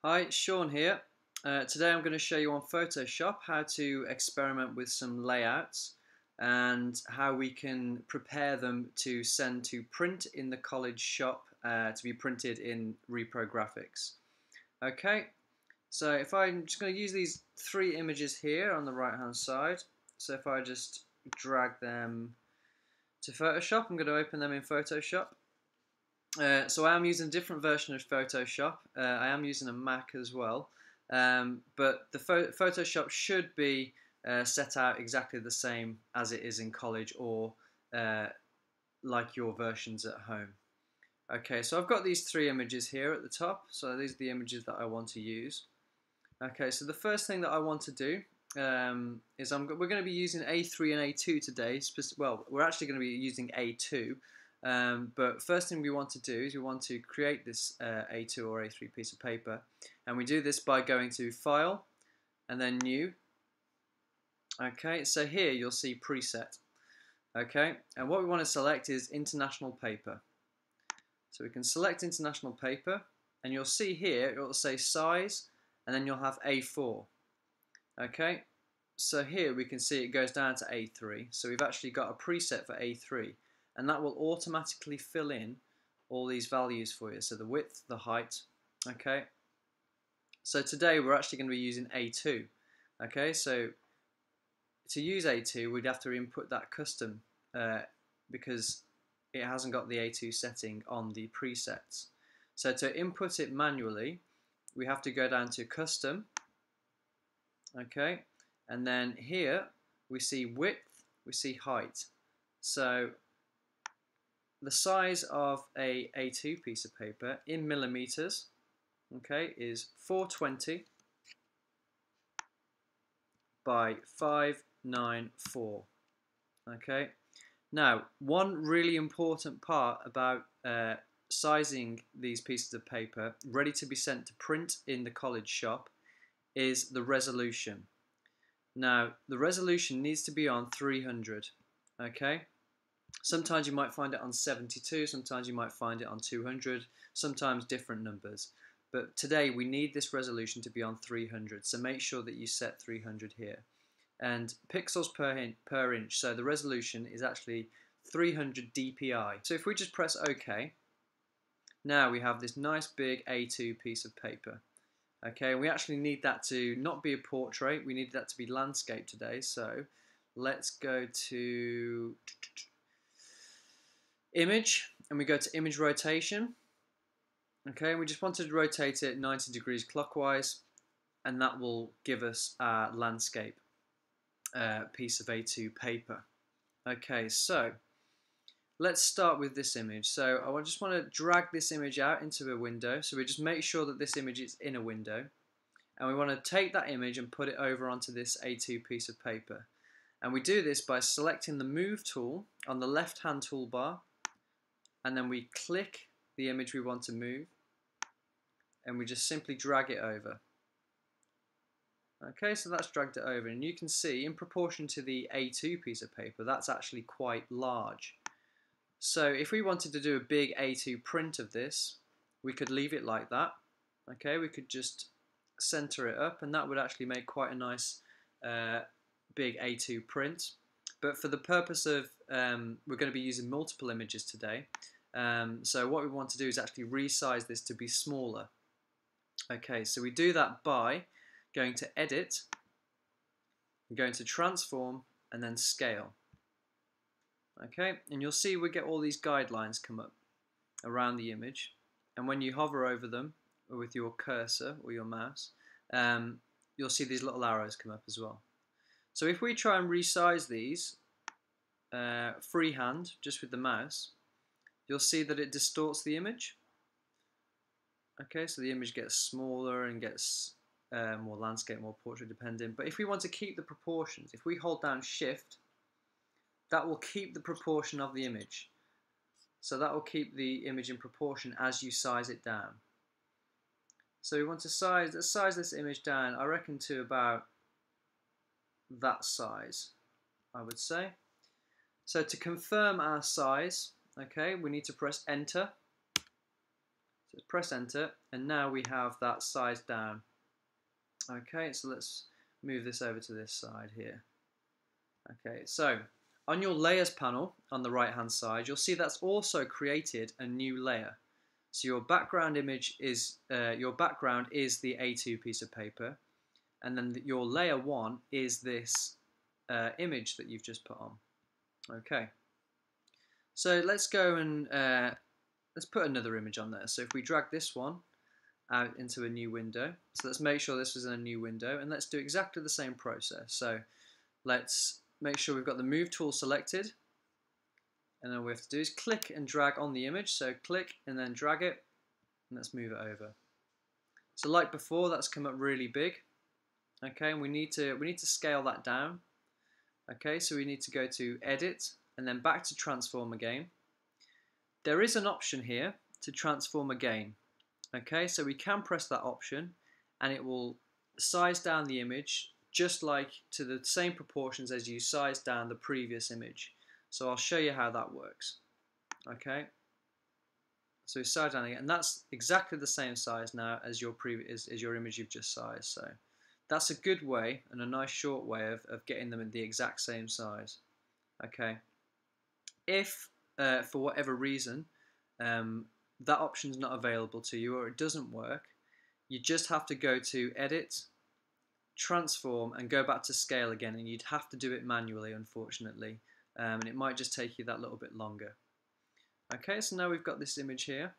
Hi, Sean here. Today I'm going to show you on Photoshop how to experiment with some layouts and how we can prepare them to send to print in the college shop to be printed in Repro Graphics. Okay, so if I'm just going to use these three images here on the right hand side. So if I just drag them to Photoshop, I'm going to open them in Photoshop. So I am using a different version of Photoshop. I am using a Mac as well, but the Photoshop should be set out exactly the same as it is in college or uh, like your versions at home. Okay, so I've got these three images here at the top. So these are the images that I want to use. Okay, so the first thing that I want to do is we're going to be using A3 and A2 today. Well, we're actually going to be using A2. But first thing we want to do is we want to create this A2 or A3 piece of paper, and we do this by going to File and then New. Okay, so here you'll see Preset. Okay, and what we want to select is International Paper. So we can select International Paper, and you'll see here it will say Size, and then you'll have A4. Okay, so here we can see it goes down to A3. So we've actually got a preset for A3. And that will automatically fill in all these values for you. So the width, the height, okay. So today we're actually going to be using A2, okay. So to use A2, we'd have to input that custom because it hasn't got the A2 setting on the presets. So to input it manually, we have to go down to Custom, okay, and then here we see width, we see height. So the size of a A2 piece of paper in millimeters, okay, is 420 by 594. Okay. Now, one really important part about sizing these pieces of paper ready to be sent to print in the college shop is the resolution. Now, the resolution needs to be on 300. Okay. Sometimes you might find it on 72, sometimes you might find it on 200, sometimes different numbers. But today we need this resolution to be on 300, so make sure that you set 300 here. And pixels per inch, so the resolution is actually 300 dpi. So if we just press OK, now we have this nice big A2 piece of paper. Okay, we actually need that to not be a portrait, we need that to be landscape today, so let's go to Image, and we go to Image Rotation. Okay, we just want to rotate it 90 degrees clockwise, and that will give us our landscape piece of A2 paper. Okay, so let's start with this image. So I just want to drag this image out into a window. So we just make sure that this image is in a window, and we want to take that image and put it over onto this A2 piece of paper. And we do this by selecting the Move tool on the left-hand toolbar, and then we click the image we want to move, and we just simply drag it over. Okay, so that's dragged it over, and you can see in proportion to the A2 piece of paper, that's actually quite large. So if we wanted to do a big A2 print of this, we could leave it like that. Okay, we could just center it up, and that would actually make quite a nice big A2 print. But for the purpose of, we're going to be using multiple images today. So what we want to do is actually resize this to be smaller. Okay, so we do that by going to Edit, going to Transform, and then Scale. Okay, and you'll see we get all these guidelines come up around the image, and when you hover over them with your cursor or your mouse, you'll see these little arrows come up as well. So if we try and resize these freehand, just with the mouse, you'll see that it distorts the image. Okay, so the image gets smaller and gets more landscape, more portrait dependent. But if we want to keep the proportions, if we hold down Shift, that will keep the proportion of the image. So that will keep the image in proportion as you size it down. So we want to size this image down, I reckon, to about that size, I would say. So to confirm our size, okay, we need to press Enter. So let's press enter, and now we have that size down. Okay, so let's move this over to this side here. Okay, so on your layers panel on the right hand side, you'll see that's also created a new layer. So your background image is the A2 piece of paper, and then your layer 1 is this image that you've just put on. Okay, so let's go and let's put another image on there. So if we drag this one out into a new window, so let's make sure this is in a new window, and let's do exactly the same process. So let's make sure we've got the move tool selected, and then all we have to do is click and drag on the image. So click and then drag it, and let's move it over. So like before, that's come up really big. Okay, and we need to scale that down. Okay, so we need to go to edit and then back to transform again. There is an option here to transform again. Okay, so we can press that option and it will size down the image just like to the same proportions as you sized down the previous image. So I'll show you how that works. Okay, so size down again, and that's exactly the same size now as your image you've just sized. So that's a good way and a nice short way of getting them at the exact same size. Okay, if for whatever reason that option's not available to you or it doesn't work, you just have to go to edit, transform, and go back to scale again, and you'd have to do it manually, unfortunately, and it might just take you that little bit longer. Okay, so now we've got this image here.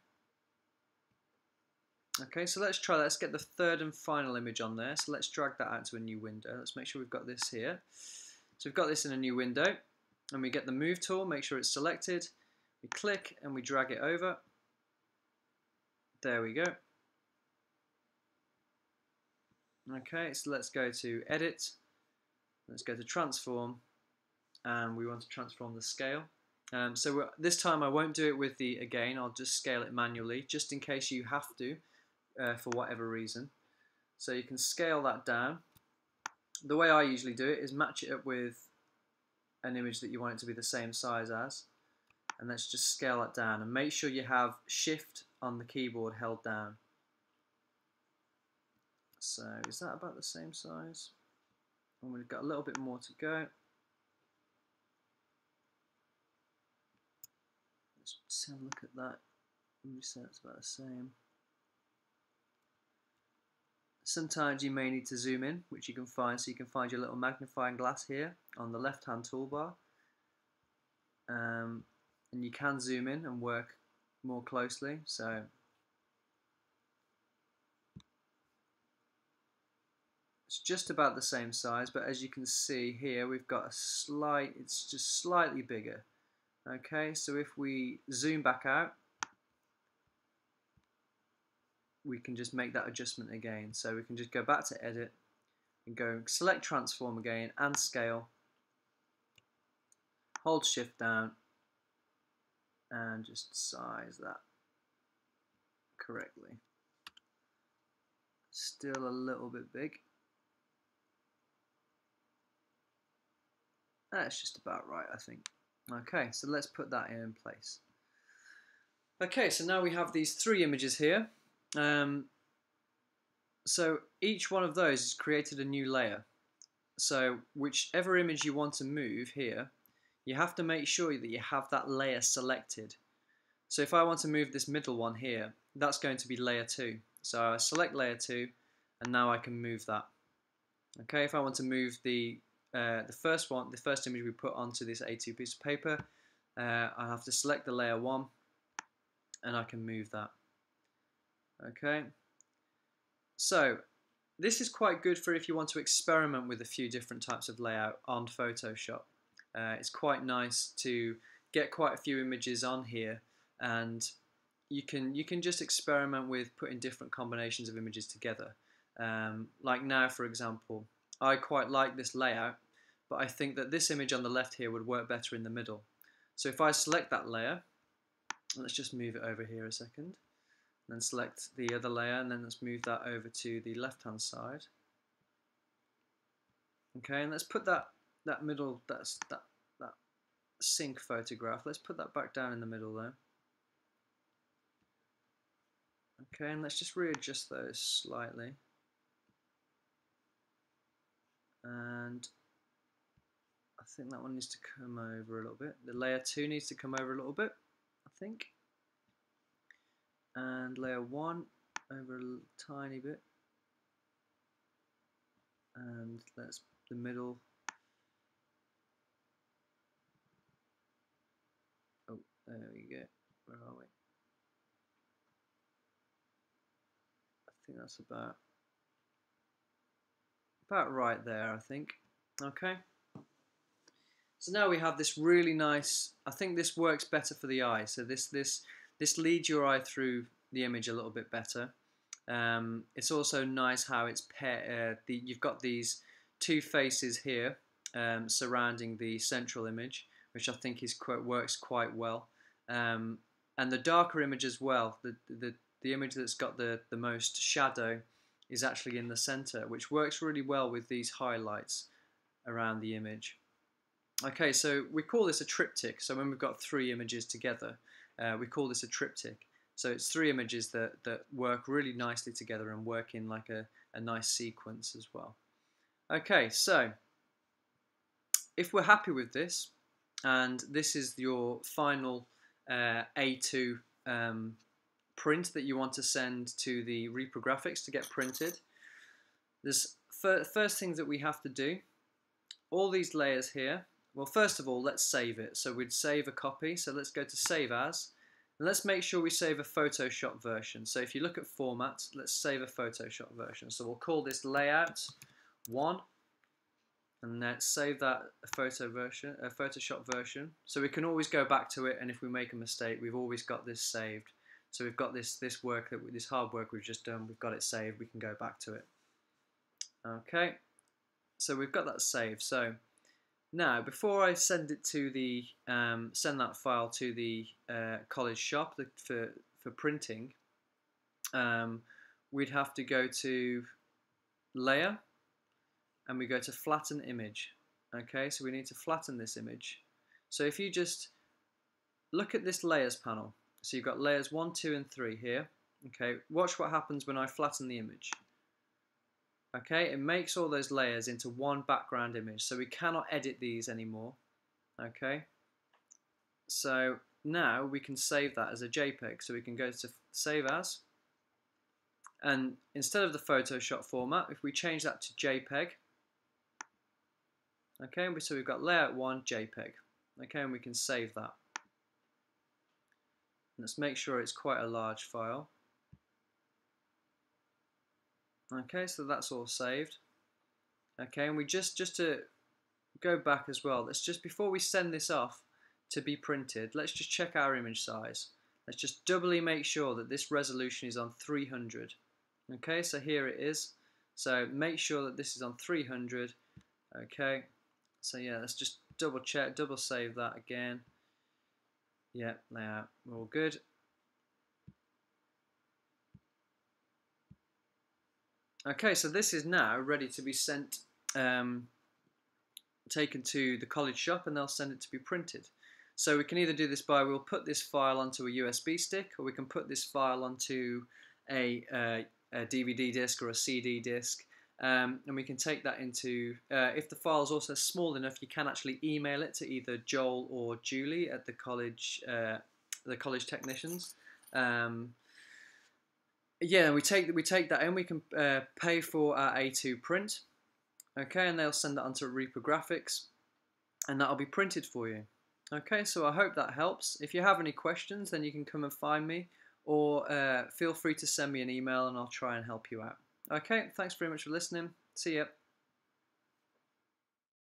Okay, so let's try that. Let's get the third and final image on there. So let's drag that out to a new window. Let's make sure we've got this here. So we've got this in a new window, and we get the move tool, make sure it's selected. We click and we drag it over. There we go. Okay, so let's go to edit. Let's go to transform, and we want to transform the scale. So this time I won't do it with the again. I'll just scale it manually, just in case you have to. For whatever reason. So you can scale that down. The way I usually do it is match it up with an image that you want it to be the same size as, and let's just scale it down, and make sure you have shift on the keyboard held down. So is that about the same size? And we've got a little bit more to go. Let's just have a look at that. Let me say it's about the same. Sometimes you may need to zoom in, which you can find. So you can find your little magnifying glass here on the left-hand toolbar, and you can zoom in and work more closely. So it's just about the same size, but as you can see here, we've got it's just slightly bigger. Okay, so if we zoom back out, we can just make that adjustment again. So we can just go back to edit and go select transform again and scale, hold shift down, and just size that correctly. Still a little bit big. That's just about right, I think. Okay, so let's put that in place. Okay, so now we have these three images here. So each one of those has created a new layer. So whichever image you want to move here, you have to make sure that you have that layer selected. So if I want to move this middle one here, that's going to be layer 2. So I select layer 2, and now I can move that. Okay, if I want to move the first image we put onto this A2 piece of paper, I have to select the layer 1, and I can move that. Okay, so this is quite good for if you want to experiment with a few different types of layout on Photoshop. It's quite nice to get quite a few images on here, and you can just experiment with putting different combinations of images together. Like now, for example, I quite like this layout, but I think that this image on the left here would work better in the middle. So if I select that layer, let's just move it over here a second, then select the other layer, and then let's move that over to the left hand side. Okay, and let's put that middle, that sync photograph, let's put that back down in the middle there. Okay, and let's just readjust those slightly. And I think that one needs to come over a little bit. The layer 2 needs to come over a little bit, I think. And layer 1 over a tiny bit. And let's the middle. Oh, there we go. Where are we? I think that's about right there, I think. Okay. So now we have this really nice, I think this works better for the eye. So this leads your eye through the image a little bit better. It's also nice how it's you've got these two faces here surrounding the central image, which I think works quite well. And the darker image as well, the image that's got the most shadow is actually in the center, which works really well with these highlights around the image. Okay, so we call this a triptych. So when we've got three images together, we call this a triptych. So it's three images that work really nicely together and work in like a nice sequence as well. Okay, so if we're happy with this, and this is your final A2 print that you want to send to the reprographics to get printed, there's first things that we have to do. All these layers here, well, first of all, let's save it. So we'd save a copy. So let's go to Save As. And let's make sure we save a Photoshop version. So if you look at Format, let's save a Photoshop version. So we'll call this Layout 1. And let's save that a Photoshop version. So we can always go back to it, and if we make a mistake, we've always got this saved. So we've got this hard work we've just done, we've got it saved, we can go back to it. Okay, so we've got that saved. So now, before I send it to the send that file to the college shop for printing, we'd have to go to Layer, and we go to Flatten Image. Okay, so we need to flatten this image. So if you just look at this Layers panel, so you've got layers 1, 2, and 3 here. Okay, watch what happens when I flatten the image. Okay, it makes all those layers into one background image, so we cannot edit these anymore. Okay, so now we can save that as a JPEG. So we can go to Save As, and instead of the Photoshop format, if we change that to JPEG, okay, so we've got Layout 1 JPEG. Okay, and we can save that. Let's make sure it's quite a large file. Okay, so that's all saved. Okay, and we just to go back as well, let's just, before we send this off to be printed, let's just check our image size. Let's just doubly make sure that this resolution is on 300. Okay, so here it is. So make sure that this is on 300. Okay, so yeah, let's just double check, double save that again. Yeah, layout, we're all good. Okay, so this is now ready to be sent, taken to the college shop, and they'll send it to be printed. So we can either do this by, we'll put this file onto a USB stick, or we can put this file onto a DVD disc or a CD disc, and we can take that into, if the file is also small enough, you can actually email it to either Joel or Julie at the college technicians. Yeah, we take that in. We can pay for our A2 print, okay, and they'll send that onto reprographics, and that'll be printed for you. Okay, so I hope that helps. If you have any questions, then you can come and find me, or feel free to send me an email, and I'll try and help you out. Okay, thanks very much for listening. See ya.